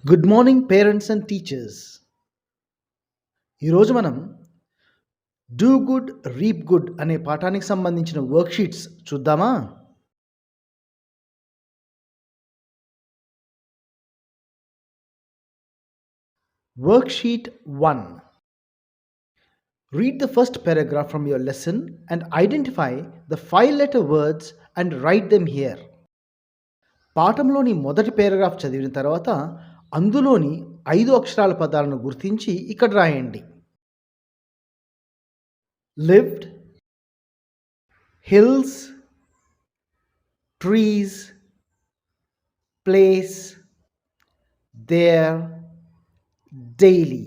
Good morning parents and teachers. ఈరోజు మనం do good reap good అనే పాఠానికి సంబంధించిన వర్క్షీట్స్ చూద్దామా? Worksheet 1. Read the first paragraph from your lesson and identify the 5-letter words and write them here. పాఠంలోని మొదటి paragraph చదివిన తర్వాత అందులోని 5 అక్షరాల పదాలను గుర్తించి ఇక్కడ రాయండి. lived, hills, trees, place, there, daily.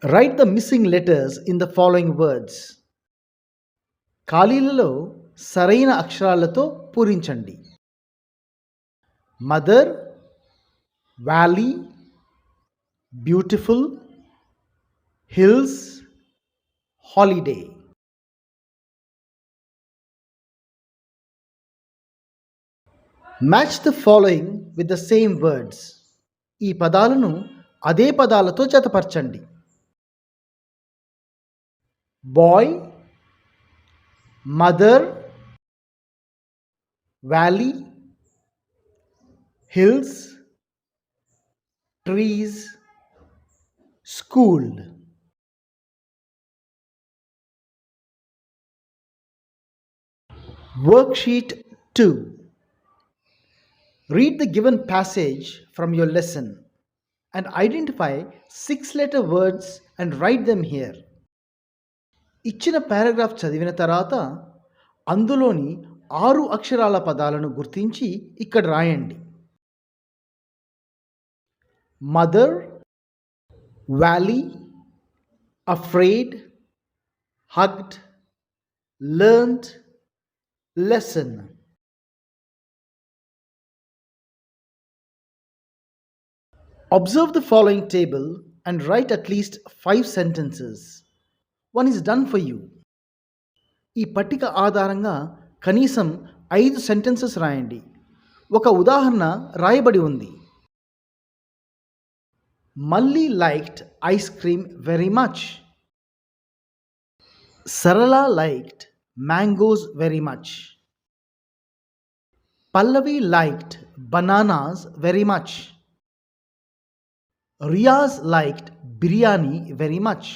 Write the missing letters in the following words. ఖాళీలలో సరైన అక్షరాలతో పూరించండి. Mother, valley, beautiful, hills, holiday. Match the following with the same words. ఈ పదాలను అదే పదాలతో జతపరచండి. Boy, mother, valley, hills, trees, school. Worksheet 2. Read the given passage from your lesson and identify 6-letter words and write them here. ఇచ్చిన paragraph చదివిన తర్వాత అందులోని 6 అక్షరాల పదాలను గుర్తించి ఇక్కడ రాయండి. Mother, valley, afraid, hugged, learned, lesson. Observe the following table and write at least 5 sentences. One is done for you. ఈ పట్టిక ఆధారంగా కనీసం 5 సెంటెన్సెస్ రాయండి. ఒక ఉదాహరణ రాయబడి ఉంది. Malli liked ice cream very much. Sarala liked mangoes very much. Pallavi liked bananas very much. Riyaz liked biryani very much.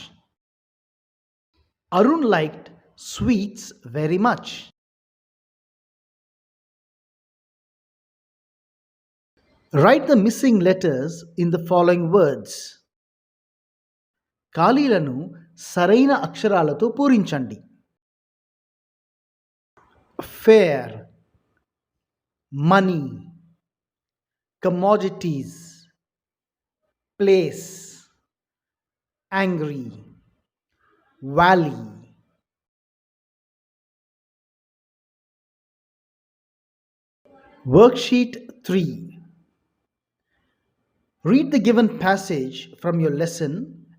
Arun liked sweets very much. Write the missing letters in the following words. ఖాళీలను సరైన అక్షరాలతో పూరించండి. fair, money, commodities, place, angry, valley. Worksheet 3. Read the given passage from your lesson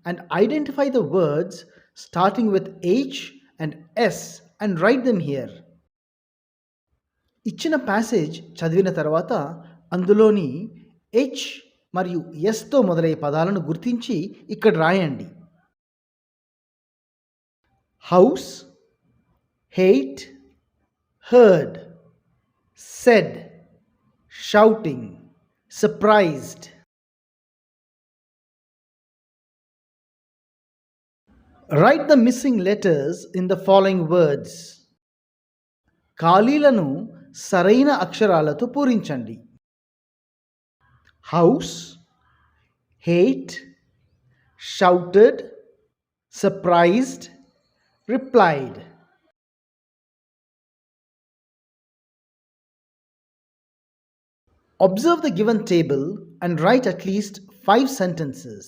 and identify the words starting with H and S and write them here. ఇచ్చిన passage చదివిన తర్వాత అందులోని H మరియు ఎస్తో మొదలయ్యే పదాలను గుర్తించి ఇక్కడ రాయండి. House, hate, heard, said, shouting, surprised. Write the missing letters in the following words. ఖాళీలను సరైన అక్షరాలతో పూరించండి. House, hate, shouted, surprised, replied. Observe the given table and write at least 5 sentences.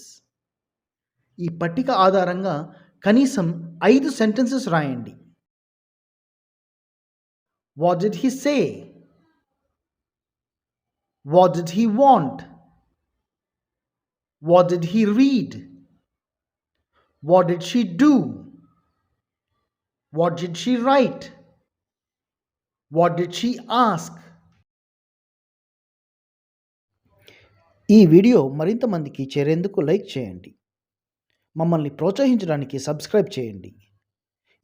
ఈ పట్టిక ఆధారంగా కనీసం 5 సెంటెన్సెస్ రాయండి. What did he say? What did he want? What did he read? What did she do? What did she write? What did she ask? ఈ video మరింత మందికి చేరేందుకు like చేయండి. మమ్మల్ని ప్రోత్సహించడానికి సబ్స్క్రైబ్ చేయండి.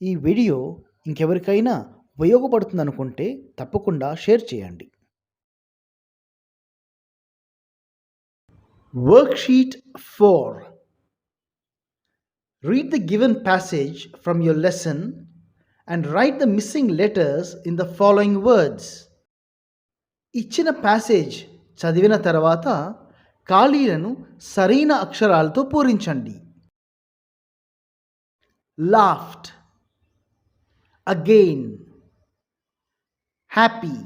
ఈ వీడియో ఇంకెవరికైనా ఉపయోగపడుతుందనుకుంటే తప్పకుండా షేర్ చేయండి. Worksheet 4. Read the given passage from your lesson and write the missing letters in the following words. ఇచ్చిన ప్యాసేజ్ చదివిన తర్వాత ఖాళీలను సరైన అక్షరాలతో పూరించండి. Laughed, again, happy,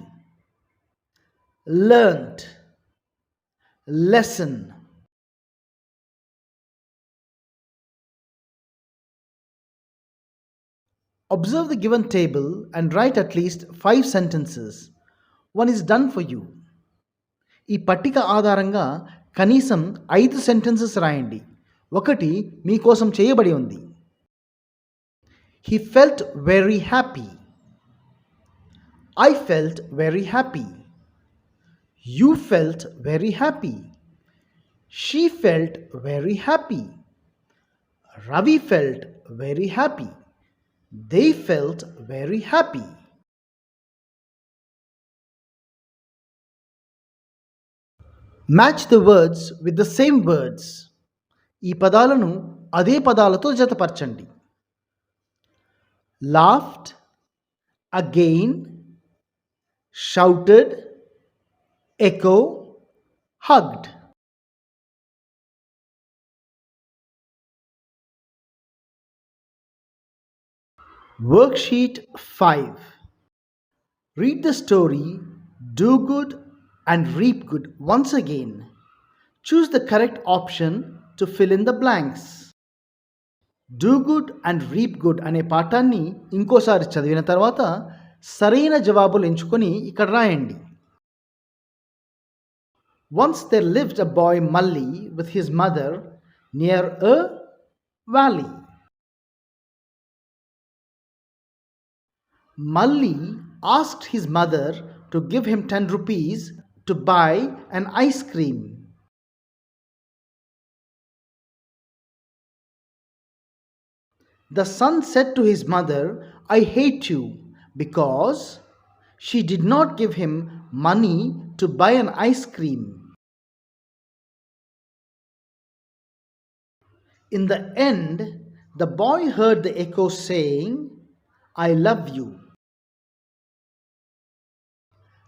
learnt, lesson. Observe the given table and write at least 5 sentences. One is done for you. ఈ పట్టిక ఆధారంగా కనీసం 5 సెంటెన్సెస్ రాయండి. ఒకటి మీకోసం చేయబడి ఉంది. He felt very happy. I felt very happy. You felt very happy. She felt very happy. Ravi felt very happy. They felt very happy. Match the words with the same words. ఈ పదాలను అదే పదాలతో జతపరచండి. Laughed, again, shouted, echo, hugged. Worksheet 5. Read the story, do good and reap good once again. Choose the correct option to fill in the blanks. Do good and reap good అనే పాఠాన్ని ఇంకోసారి చదివిన తర్వాత సరైన జవాబులు ఎంచుకొని ఇక్కడ రాయండి. Once there lived a boy Malli with his mother near a valley. Malli asked his mother to give him 10 rupees to buy an ice cream. The son said to his mother, I hate you, because she did not give him money to buy an ice cream. In the end, the boy heard the echo saying, I love you.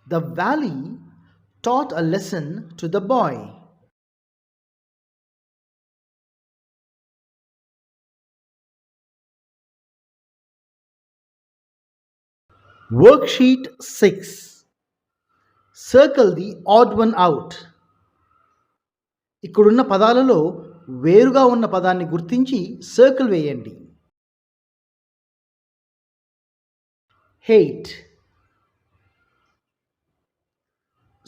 The valley taught a lesson to the boy. Worksheet 6. Circle the odd one out. ఇక్కడున్న పదాలలో వేరుగా ఉన్న పదాన్ని గుర్తించి circle వేయండి. Hate,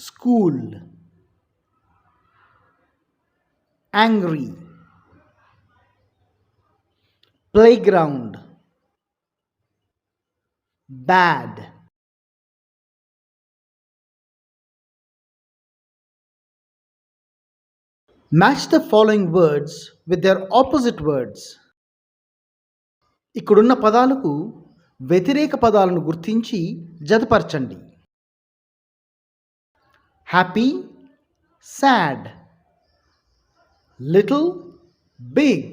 school, angry, playground, bad. Match the following words with their opposite words. ఇక్కడున్న పదాలకు వ్యతిరేక పదాలను గుర్తించి జతపరచండి. Happy, sad, little, big,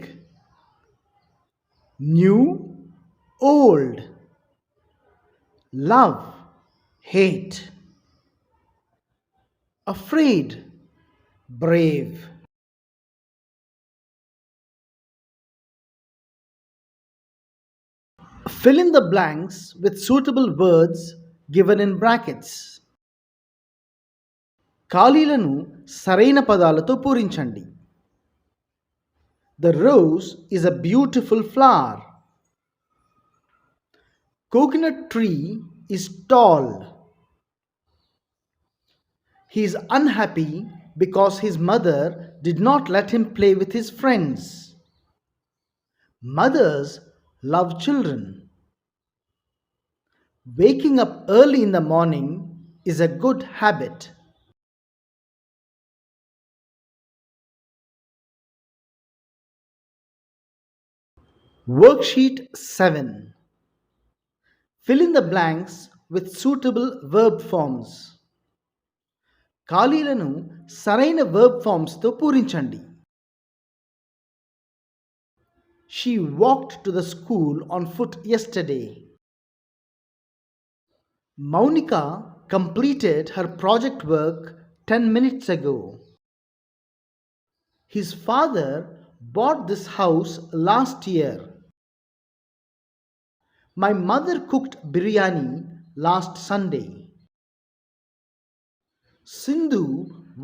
new, old, love, hate, afraid, brave. Fill in the blanks with suitable words given in brackets. ఖాళీలను సరైన పదాలతో పూరించండి. The rose is a beautiful flower. Coconut tree is tall. He is unhappy because his mother did not let him play with his friends. Mothers love children. Waking up early in the morning is a good habit. Worksheet 7. Fill in the blanks with suitable verb forms. ఖాళీలను సరైన verb forms తో పూరించండి. She walked to the school on foot yesterday. Maunika completed her project work 10 minutes ago. His father bought this house last year. My mother cooked biryani last Sunday. Sindhu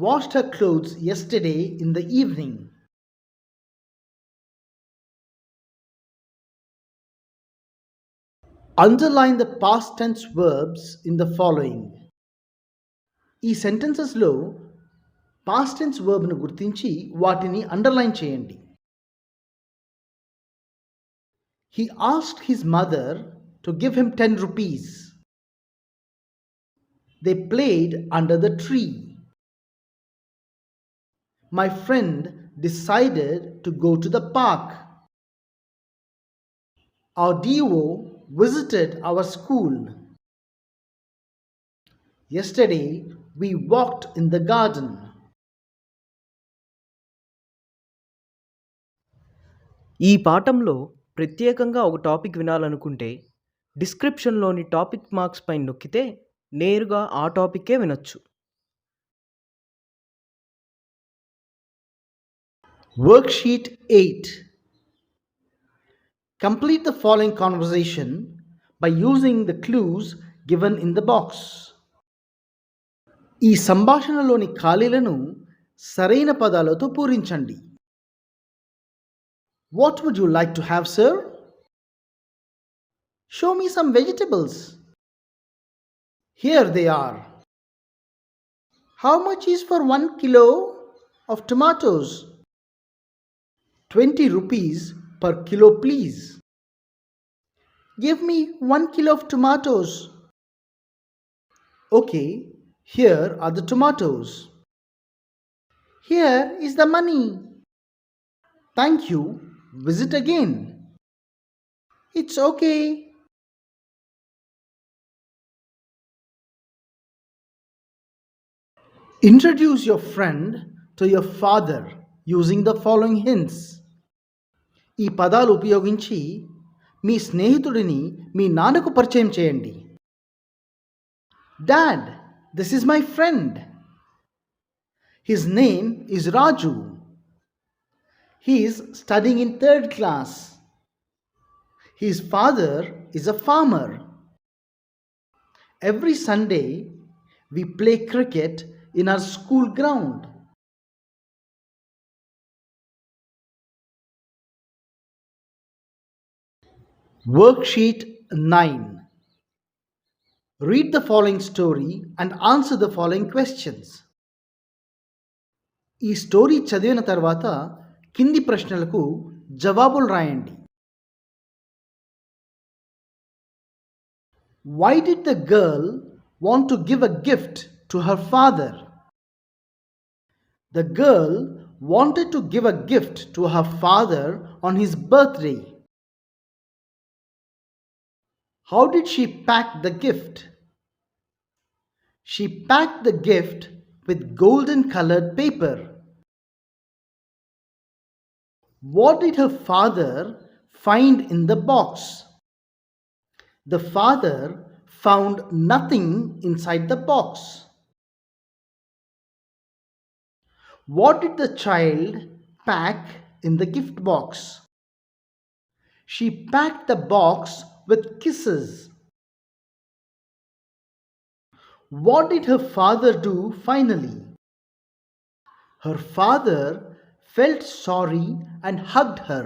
washed her clothes yesterday in the evening. Underline the past tense verbs in the following. ఈ సెంటెన్సెస్లో past tense వర్బ్ను గుర్తించి వాటిని underline చేయండి. He asked his mother to give him 10 rupees. They played under the tree. My friend decided to go to the park. Our DO visited our school. Yesterday we walked in the garden. ఈ పాఠంలో ప్రత్యేకంగా ఒక topic వినాలనుకుంటే డిస్క్రిప్షన్లోని topic marks పైన నొక్కితే నేరుగా ఆ టాపిక్కే వినొచ్చు. Worksheet 8. Complete the following conversation by using the clues given in the box. ఈ సంభాషణలోని ఖాళీలను సరైన పదాలతో పూరించండి. What would you like to have, sir? Show me some vegetables. Here they are. How much is for 1 kilo of tomatoes? 20 rupees per kilo, please. Give me 1 kilo of tomatoes. Okay, here are the tomatoes. Here is the money. Thank you. Visit again. It's okay. Introduce your friend to your father using the following hints. ఈ పదాలు ఉపయోగించి మీ స్నేహితుడిని మీ నాన్నకు పరిచయం చేయండి. Dad, this is my friend. His name is Raju. He is studying in 3rd class. His father is a farmer. Every Sunday, we play cricket in our school ground. Worksheet 9. Read the following story and answer the following questions. ఈ story చదివిన తర్వాత కింది ప్రశ్నలకు జవాబులు రాయండి. Why did the girl want to give a gift to her father? The girl wanted to give a gift to her father on his birthday. How did she pack the gift? She packed the gift with golden colored paper. What did her father find in the box? The father found nothing inside the box. What did the child pack in the gift box? She packed the box with kisses. What did her father do finally? Her father felt sorry and hugged her.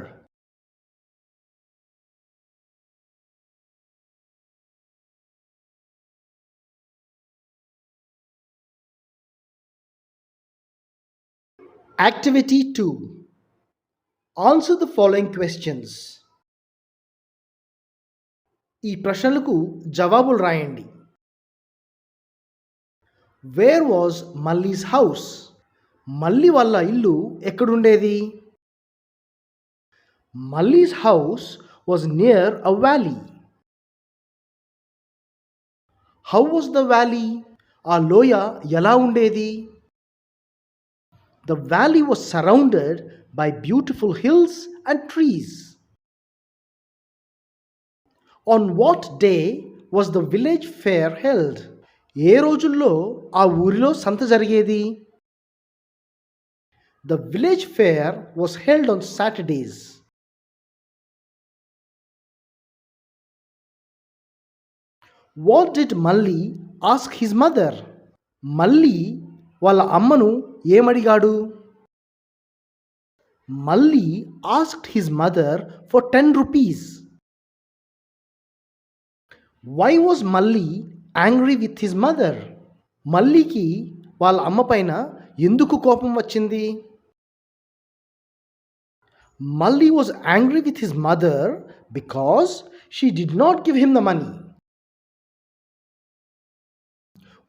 Activity 2. Answer the following questions. ఈ ప్రశ్నలకు జవాబులు రాయండి. Where was Malli's house? Malli వాళ్ళ ఇల్లు ఎక్కడుండేది? Malli's house was near a valley. How was the valley? ఆ లోయ ఎలా ఉండేది? The valley was surrounded by beautiful hills and trees. On what day was the village fair held? ఏ రోజుల్లో ఆ ఊరిలో సంత జరిగేది? The village fair was held on Saturdays. What did Malli ask his mother? Malli వాళ్ళ అమ్మను ఏమడిగాడు? Malli asked his mother for 10 rupees. Why was Malli angry with his mother? మల్లికి వాళ్ళ అమ్మ పైన ఎందుకు కోపం వచ్చింది? Malli was angry with his mother because she did not give him the money.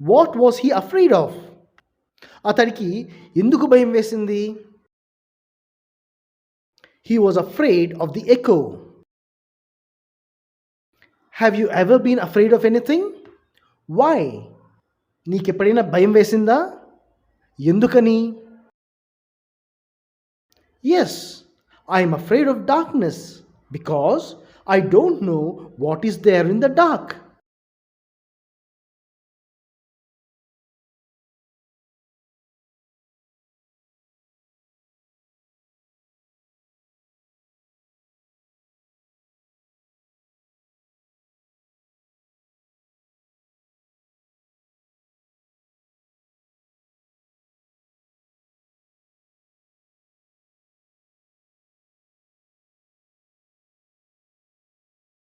What was he afraid of? అతడికి ఎందుకు భయం వేసింది? He was afraid of the echo. Have you ever been afraid of anything? Why? నీకెప్పుడైనా భయం వేసిందా? ఎందుకని? Yes, I'm afraid of darkness because I don't know what is there in the dark.